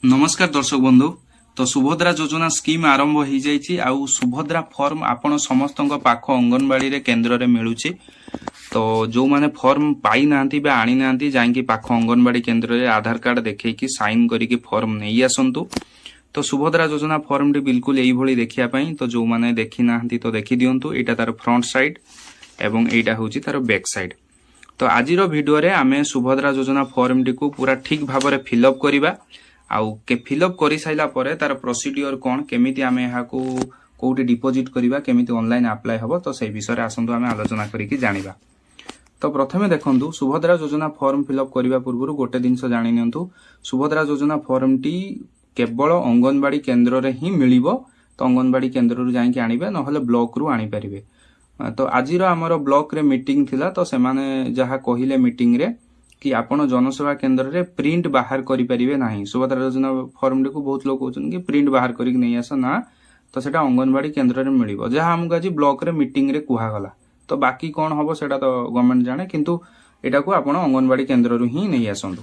नमस्कार दर्शक बंधु। तो सुभद्रा योजना स्कीम आरंभ हो जाइए आउ सुभद्रा फॉर्म आपण समस्त पाख अंगनवाड़ी रे केन्द्र रे मिलूची। तो जो माने फॉर्म पाई नांती बे आनी नांती जाइकी पाख अंगनवाड़ी केन्द्र रे आधार कार्ड देखैकी साइन करिकी फॉर्म नहीं आसंतु। तो सुभद्रा योजना फॉर्म टी बिल्कुल यही भली देखिया पई। तो जो माने देखि नांती तो देखि दियंतु। एटा तार फ्रंट साइड एवं एटा होची तार बैक साइड। तो आजिरो वीडियो रे आमे सुभद्रा योजना फॉर्म टी को पूरा ठीक भाबरे फिलअप करिबा। आउ के फिलअप करि साइला परे तार प्रोसीडियर कोन केमिति आमे एहा को कोउटी डिपॉजिट करिबा केमिति ऑनलाइन अप्लाई हबो तो सेही विषय रे आसंतु आमे आलोचना करिकि जानिबा। तो प्रथमे देखंतु सुभद्रा योजना फॉर्म फिलअप करिबा पूर्वरु गोटे दिनस जानि नियंतु। सुभद्रा योजना फॉर्म टी केवल अंगनवाड़ी केन्द्र रे ही मिलिबो। तो अंगनवाड़ी केन्द्र रु जाइकि आनिबे नहले ब्लॉक रु आनि परिबे। तो आजिरो हमर ब्लॉक रे मीटिंग थिला। तो से माने जहा कहिले मीटिंग रे कि आपण जनसेवा केन्द्र रे प्रिंट बाहर करि परिबे नाही। सुभद्रा योजना फॉर्म टी को बहुत लोग कहउछन कि प्रिंट बाहर करि नै आस ना। तो सेटा अंगनवाड़ी केन्द्र रे मिलिबो जहा हमको आज ब्लॉक रे मीटिंग रे कुहा गला। तो बाकी कोन हबो सेटा तो गवर्नमेंट जाने किंतु एटा को आपण अंगनवाड़ी केन्द्र रु ही नै आसंदु।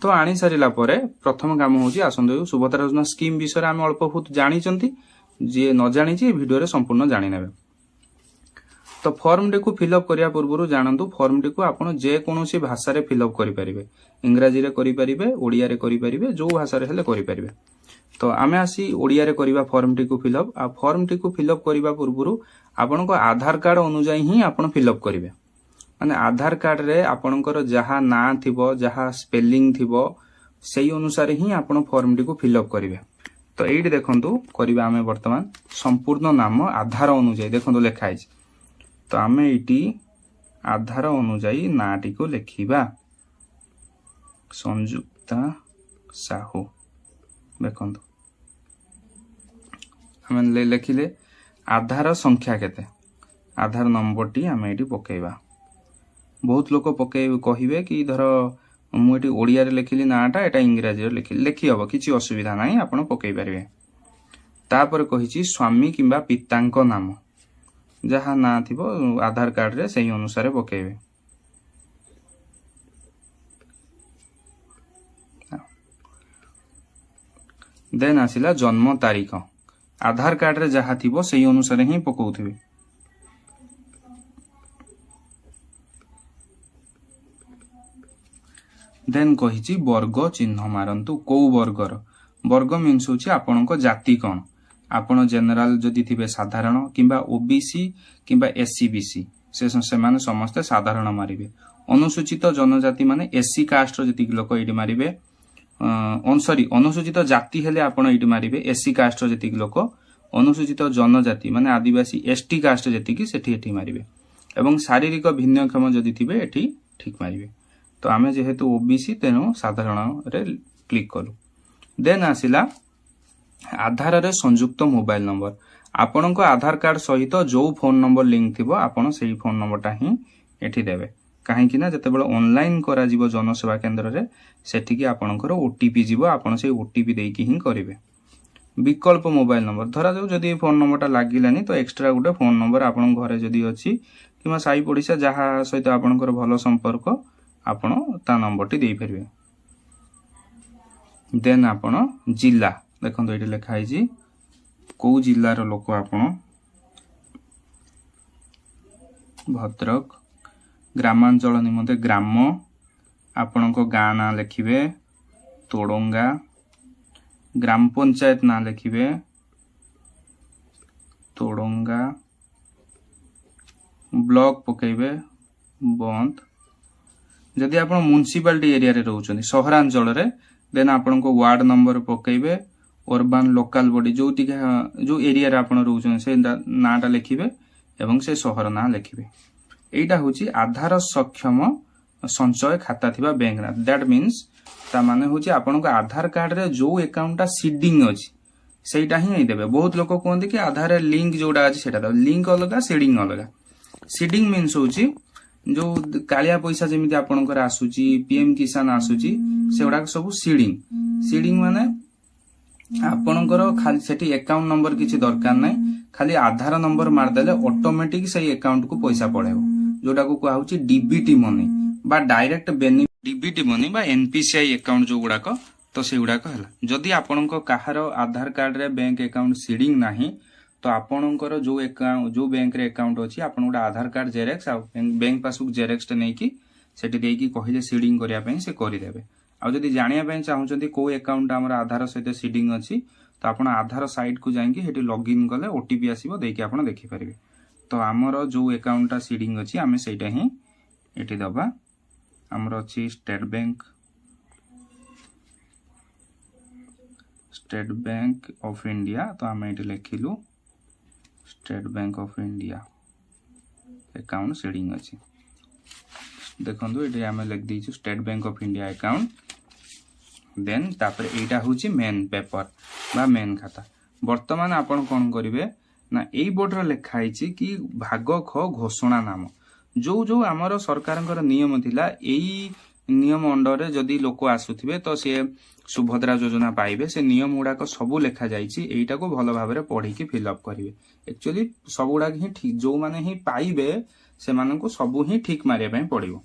तो आनी सारिला परे प्रथम काम होची आसंदु सुभद्रा योजना स्कीम विषय आमे अल्प बहुत जानि चंती। जे न जानि छि वीडियो रे संपूर्ण जानि नेबे। तो फॉर्म टी को फिलअप करिया पूर्वरु जानंतु फॉर्म टी को आपण जे कोनोसी भाषा रे फिलअप करि परिबे। इंग्रजी रे करि परिबे, ओडिया रे करि परिबे, जो भाषा रे हेले करि परिबे। तो आमे आसी ओडिया रे करिबा फॉर्म टी को फिलअप। आ फॉर्म टी को फिलअप करिबा पूर्वरु आपण को आधार कार्ड अनुसार ही आपण फिलअप करिवे। माने आधार कार्ड रे आपणकर जहा ना थिबो, जहा स्पेलिंग थिबो, सेही अनुसार ही आपण फॉर्म टी को फिलअप करिवे। तो एठी देखंतु करिबा आमे वर्तमान संपूर्ण नाम आधार अनुसार देखंतु लेखा है। तो आमे इटी आधार अनुजाई नाटी को लिखिबा संयुक्ता साहू। देखंतु आमे लिखिले आधार संख्या केते, आधार नंबर टी आमे इटी पकेइबा। बहुत लोक पके कहिबे कि धर मु इटी ओडिया रे लिखिली नाटा एटा इंग्रजी रे लिखिली, लिखि हबो किछि असुविधा नाही, आपण पकेइ परिबे। तापर कहिछि स्वामी किंबा पितांको नाम जहा ना थिबो आधार कार्ड रे सही अनुसार पकेबे। देन आसिला जन्म तारीख, आधार कार्ड रे जहा थिबो सही अनुसार ही पकौथिबे। देन कहिछि वर्ग चिन्ह मारंतु को वर्गर। वर्ग मीन्स होछि आपनको जाति कोन। आपण जनरल जदि थिबे साधारण किंबा ओबीसी किंबा एससीबीसी से माने समस्त साधारण मारिबे। अनुसूचित जनजाति माने एससी कास्ट जति लोक एडी मारिबे। सॉरी अनुसूचित जाति हेले आपण एडी मारिबे एससी कास्ट जति लोक। अनुसूचित जनजाति माने आदिवासी एसटी कास्ट जति कि सेठी एठी मारिबे। एवं शारीरिक भिन्नक्षम जदि थिबे एठी ठीक मारिबे। तो आमे जेहेतु ओबीसी तेनु साधारण रे क्लिक करू। देन आसिला आधार रे संयुक्त मोबाइल नंबर। आपणको आधार कार्ड सहित जो फोन नंबर लिंक थिबो आपण सेही फोन नंबरटा ही एठी देबे। काहे कि ना जते बेले ऑनलाइन करा जीवो जनसेवा केन्द्र रे सेठी कि आपणकर ओटीपी जीवो, आपण सेही ओटीपी देकी ही करिवे। विकल्प मोबाइल नंबर धरा जाऊ जदी फोन नंबरटा लागिलानी तो एक्स्ट्रा गुटे फोन नंबर आपण घरे जदी अछि किमा साई पडिसा जहा सहित आपणकर भलो संपर्क आपण ता नंबरटी देई परिवे। देन आपण जिल्ला देखो ये लिखाई कौ जिलार लोक आपण भद्रक। ग्रामांचल निमंते ग्राम आपण गाँ ना लिखिबे तोड़ंगा। ग्राम पंचायत ना लिखिबे तोड़ंगा। ब्लॉक पकेबे बंद। जदि आपण म्युनिसिपालिटी एरिया रे रहउछन सहरांचल रे देन आपण को वार्ड नंबर पकेबे। अर्बन लोकल बॉडी जो एरिया रे आपण रहउछन से नाटा लिखिबे एवं से शहर ना लिखिबे। एटा होची आधार सक्षम संचय खाता थिबा बैंक ना। दैट मीन्स ता माने होची आपण को आधार कार्ड रे जो अकाउंटटा सीडिंग अछि सेटा ही देबे। बहुत लोक कहंती कि आधार रे लिंक जोडा अछि सेटा दो, लिंक अलगा सीडिंग अलगा। सीडिंग मीन्स होची जो कालिया पैसा जेमिति आपणकर आसुची पीएम किसान आसुची सेउडा सब सीडिंग। सीडिंग माने आपणकर खाली सेठी अकाउंट नंबर किछि दरकार नै, खाली आधार नंबर मार देले ऑटोमेटिक सही अकाउंट को पैसा पळेबो। जोटा को कहउची डीबीटी मनी बा डायरेक्ट बेनिफिट डीबीटी मनी बा एनपीसीआई अकाउंट जो गुडाक तो से गुड़ाक है जदि आपण कहार आधार कार्ड रे बैंक अकाउंट सीडिंग नाही तो आपणकर जो बैंक रे अकाउंट अच्छी आप गोटे आधार कार्ड जेरेक्स आ बैंक पासबुक जेरेक्स नहीं कि सेठी देकी कहिले सीडिंग करिया पई से करिदेबे। आ जदि जानिया पई चाहउचंती को अकाउंट हमर आधार सहित सीडिंग अछि तो आपण आधार साइट को जाइंकी हेटी लॉगिन कले ओटीपी आसीबो देकी आपण देखि परिबे। तो हमर जो अकाउंट ता सीडिंग अछि आमे सेटा ही एटी दबा हमर अछि स्टेट बैंक ऑफ इंडिया तो आमे एटी लिखिलु State Bank of India account seeding अछि देखंतु एटी आमे लिख दिछु State Bank of India account then तापर एटा होची मेन पेपर बा मेन खाता। वर्तमान आपण कोन करिवे ना एई बोर्ड रे लिखाई छि कि भाग ख घोषणा नाम जो जो आमर सरकारंकर नियम थिला एई नियम अंडर रे जदि लोक आसुथिबे तो से सुभद्रा योजना पाइबे से नियम गुड़ाक सबू लेखा जाइछि एटा को भलो भाबरे पढ़ी कि फिलअप करिवे। एक्चुअली सब गुड़ाक ही ठीक जो माने ही पाइबे से मानन को सबू ही ठीक मारिया पई पड़िबो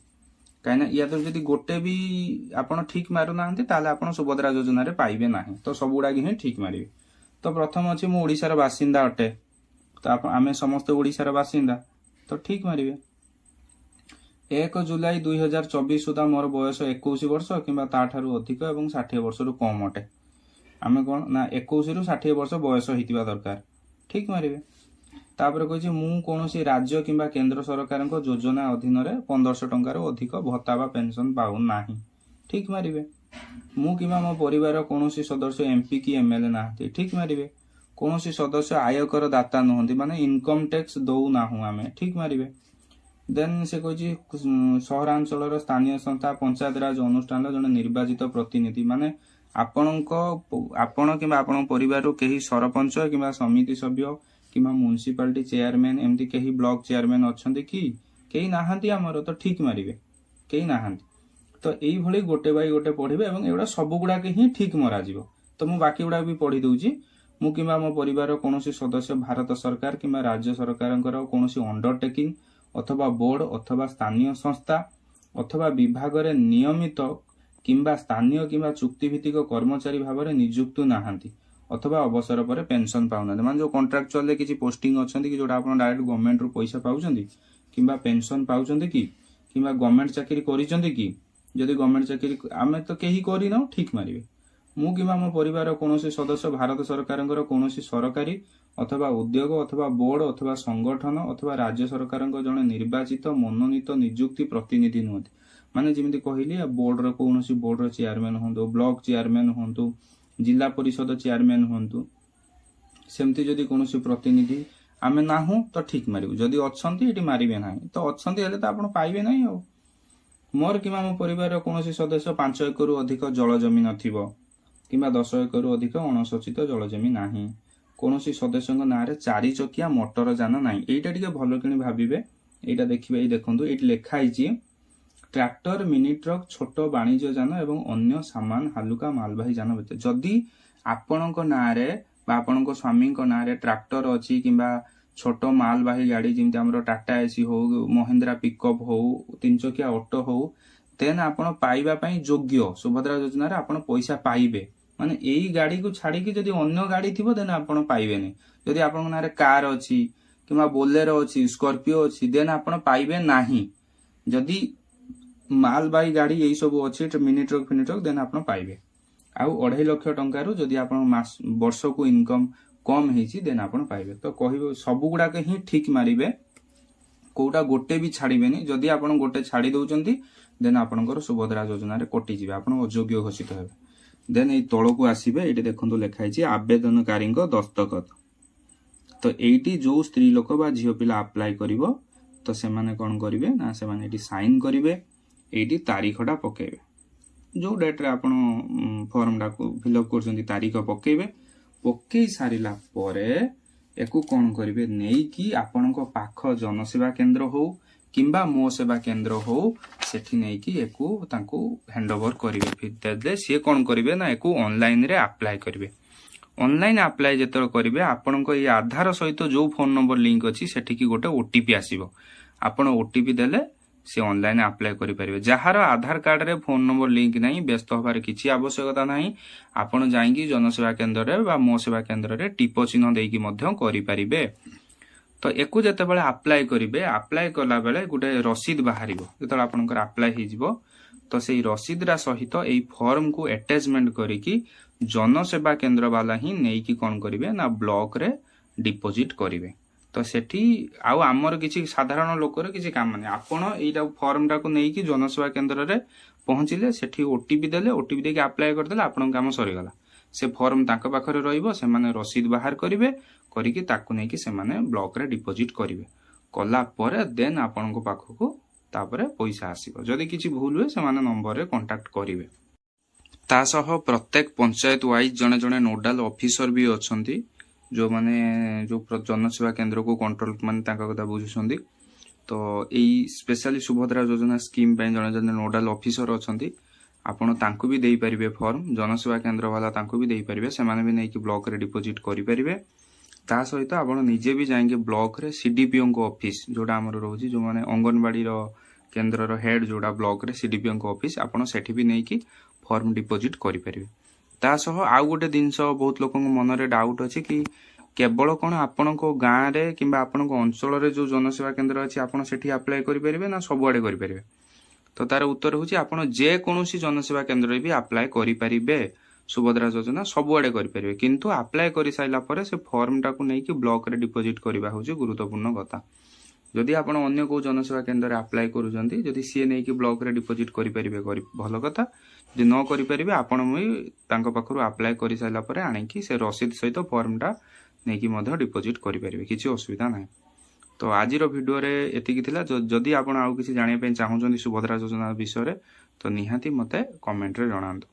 काइना या तो जदि गोटे भी आपण ठीक मारु नाहंती ताले आपण सुभद्रा योजना रे पाइबे नाही तो सब गुड़ाक ही ठीक मारिबे। तो प्रथम अछि मु ओडिसा रो बासिंदा अटे तो आमे समस्त ओडिसा रो बासिंदा तो ठीक मारिबे। 1 जुलाई 2024 सुधा मोर बयस 21 वर्ष किंबा ताठारु अधिक एवं 60 वर्ष रु कम अटे आमे कोन ना 21 रु 60 वर्ष बयस हितिबा दरकार ठीक मारिबे। तापर कहछि मु कोनोसी राज्य किंबा केंद्र सरकार को योजना अधीन रे 1500 टंका रो अधिक भत्ता बा पेंशन पाउ नाही ठीक मारिबे। मु किंबा मो परिवार कोनोसी सदस्य एमपी की एमएलए नाहते ठीक मारिबे। कोनोसी सदस्य आयकर दाता नहंती माने इनकम टैक्स दउ नाहु आमे ठीक मारिबे। देन से कहछि सहरांचल स्थानीय संस्था पंचायत राज अनुष्ठान जने निर्वाचित प्रतिनिधि माने आपण किंबा आपण परिवार केही सरपंच किंबा समिति सभ्य किंबा म्युनिसिपालिटी चेयरमैन एमती केही ब्लॉक चेयरमैन अछंती कि केही नाहंती हमर तो ठीक मारिबे केही नाहंती तो एई भली गोटे बाई गोटे पढिबे एवं एडा सब गुडा के ही ठीक मरा जिवो। तो मु बाकी गुडा भी पढी दउची मु किंबा मो परिवार कोनोसी सदस्य भारत सरकार किंबा राज्य सरकारंकर कोनोसी अंडरटेकिंग अथवा बोर्ड अथवा स्थानीय संस्था अथवा विभाग रे नियमित किंबा स्थानीय किंबा चुक्तिभित्तिक कर्मचारी भाव में नियुक्त नाहंती अथवा अवसर पर पेंशन पाउना मान जो कॉन्ट्रैक्चुअल रे किछि पोस्टिंग अछंती कि जोटा आपण डायरेक्ट गवर्नमेंट रो पैसा पाउचंती किंबा पेंशन पाउचंती कि किंबा गवर्नमेंट चाकरी करिचंती कि जदि गवर्नमेंट चाकरी आमे तो केही करी न ठीक मारिबे। मु किंबा मो परिवार कोनोसी सदस्य भारत सरकारंकर कोनोसी सरकारी अथवा उद्योग अथवा बोर्ड अथवा संगठन अथवा राज्य सरकारंक जने निर्वाचित मनोनीत नियुक्ति प्रतिनिधि नहंती माने जेमिति कहिली बोर्ड रो कोनोसी बोर्ड रो चेयरमैन होंदो ब्लॉक चेयरमैन होंदो जिला परिषद चेयरमैन होंतु सेमती जदि कोनोसी प्रतिनिधि आमे नाहु तो ठीक मारिबु जदि अछंती एटी मारिबे नाही तो अछंती हेले तो आपण पाइबे नाही हो। मोर किंबा मो परिवार कोनोसी सदस्य 5 एकड़ रु अधिक जल जमी नथिबो किंबा 10 एकड़ रु अधिक अणसचित जल जमी नाही कोनोसी सदस्यक नारे 4 चकिया मोटर जान नाही एटा टिके भलो किनी भाबिबे एटा देखिबे एई देखंतु एटी लेखा आइची ट्रैक्टर मिनी ट्रक छोट वाणिज्य जान एवं अन्य सामान हालुका मालवाही जान बेते जदि आपणक नारे बा आपणक स्वामीक नारे ट्रैक्टर अछि किंबा छोट मालवाही गाड़ी जेमति हमरो टाटा एसी हो महिंद्रा पिकअप हो 3 चकिया ऑटो हो तेन आपण पाइबा पई योग्य सुभद्रा योजना रे आपण पैसा पाइबे माने एई गाड़ी को छाड़ी कि जदि अन्य गाड़ी थिबो देन आपण पाइबेनी जदि आपन नारे कार अछि किंबा बोलेरो अछि स्कॉर्पियो अछि देन आपण पाइबे नाही जदि मालवाही गाड़ी एई सब अछि मिनी ट्रक देन आपण पाइबे आ 2.5 लाख टंका रु जदि आपण मास वर्ष को इनकम कम हेछि देन आपण पाइबे। तो कहिबो सब गुडा के ही ठीक मारिबे कोटा गोटे भी छाड़ीबेनी जदि आपण गोटे छाड़ी दउचंती देन आपणकर सुभद्रा योजना रे कटि जिवे आपण अयोग्य घोषित हेबे। देन ए तळ को आसीबे एटी देखंतु लेखाइ छि आवेदनकारी को दस्तखत तो एटी जो स्त्री लोक बा झियो पिला अप्लाई करिवो तो से माने कोन करिवे ना से माने एटी साइन करिवे एटी तारीखटा पकेबे जो डेट रे आपण फॉर्म डा को फिलअप करछंती तारीख पकेबे पकई सारिला परे एकु कोन करिवे नेई कि आपणक पाख जनसेवा केंद्र हो किंबा मो सेवा केंद्र हो सेठी नेई कि एकु तांको हैंडओवर करिवे फिर दे से कोन करिवे ना एकु ऑनलाइन रे अप्लाई करिवे। ऑनलाइन अप्लाई जेतरो करिवे आपणक ई आधार सहित जो फोन नंबर लिंक अछि सेठी कि गोटे ओटीपी आसीबो आपण ओटीपी देले से ऑनलाइन अप्लाई करें। जार आधार कार्ड रे फोन नंबर लिंक नहीं, व्यस्त हबार किसी आवश्यकता नहीं। आपण जाइए जनसेवा केन्द्र रे मो सेवा केन्द्र रे टीप चिन्ह देकी करें। तो एकु जते बेले अप्लाई करेंगे, अप्लाई कला बेले गोटे रसीद बाहर जो आपंकर अप्लाई हो, तो से रसीदरा सहित यही फॉर्म को अटैचमेंट करिकी जनसेवा केन्द्र वाला ही नहीं कौन करेंगे ना ब्लॉक रे डिपोजिट करेंगे। तो सेठी आउ आमर किसी साधारण लोकर किसी काम नहीं। आपण यही फॉर्म टाक नहीं जनसेवा केन्द्र रे पहुंचले, सेठी ओटीपी देले, ओटीपी देके अप्लाई करदेले, आपण काम सरीगला। से फॉर्म तांको पाखरे रहिबो, से माने रसीद बाहर करिवे, करिकी ताकू नेकी से माने ब्लॉक रे डिपोजिट करिवे। कला परे देन आपनको पाखको तापरे पैसा आसीबो। जदि किछि भूल हुए से माने नंबर रे कांटेक्ट करिवे। ता सह प्रत्येक पंचायत वाइज जने जने नोडाल ऑफिसर भी अछंती, जो माने जो जनसेवा केन्द्र को कंट्रोल माने ताका कथा बुझुछंती। तो एई स्पेशली सुभद्रा योजना स्कीम पे जने जने नोडाल ऑफिसर अछंती, आपण तांको भी देई परिबे फॉर्म, जनसेवा केन्द्र वाला तांको भी देई परिबे, से माने भी नै कि ब्लॉक रे डिपोजिट करि परिबे। ता सहित आपण निजे भी जाएंगे ब्लॉक रे सीडीपीओ को ऑफिस जोडा हमर रहउची, जो माने अंगनवाड़ी रो केन्द्र रो हेड जोडा ब्लॉक रे सीडीपीओ को ऑफिस, आपण सेठी भी नै कि फॉर्म डिपोजिट करि परिबे। ता सह आउ गोटे दिनस बहुत लोकन मन रे डाउट अछि कि केवल कोन आपण को गां रे किबा आपण को अंचल रे जो जनसेवा केन्द्र अछि आपण सेठी अप्लाई करि परिबे ना सब आडे करि परिबे। तो तार उत्तर होची आपण जे कोनोसी जनसेवा केन्द्र रे भी अप्लाई करि परिबे। सुभद्रा योजना सब आडे करि परिबे, किंतु अप्लाई करि साइला परे से फॉर्म टाकू नै कि ब्लॉक रे डिपोजिट करबा होची गुरुत्वपूर्ण कथा। जदि आपण अन्य को जनसेवा केन्द्र रे अप्लाई करूजंती, जदि सी नै कि ब्लॉक रे डिपोजिट करि परिबे भलो कथा। जे न करि परिबे आपण मई तांको पाखरु अप्लाई करि साइला परे आनि कि से रसीद सहित फॉर्म टा नै कि मध्य डिपोजिट करि परिबे, किछि असुविधा नै। तो आज वीडियो रे एतिकी थिला। जदि आपण आउ किछि जानिया पे चाहउछंती सुभद्रा योजना विषय रे, तो निहाती मते कमेंट रे जणांतु।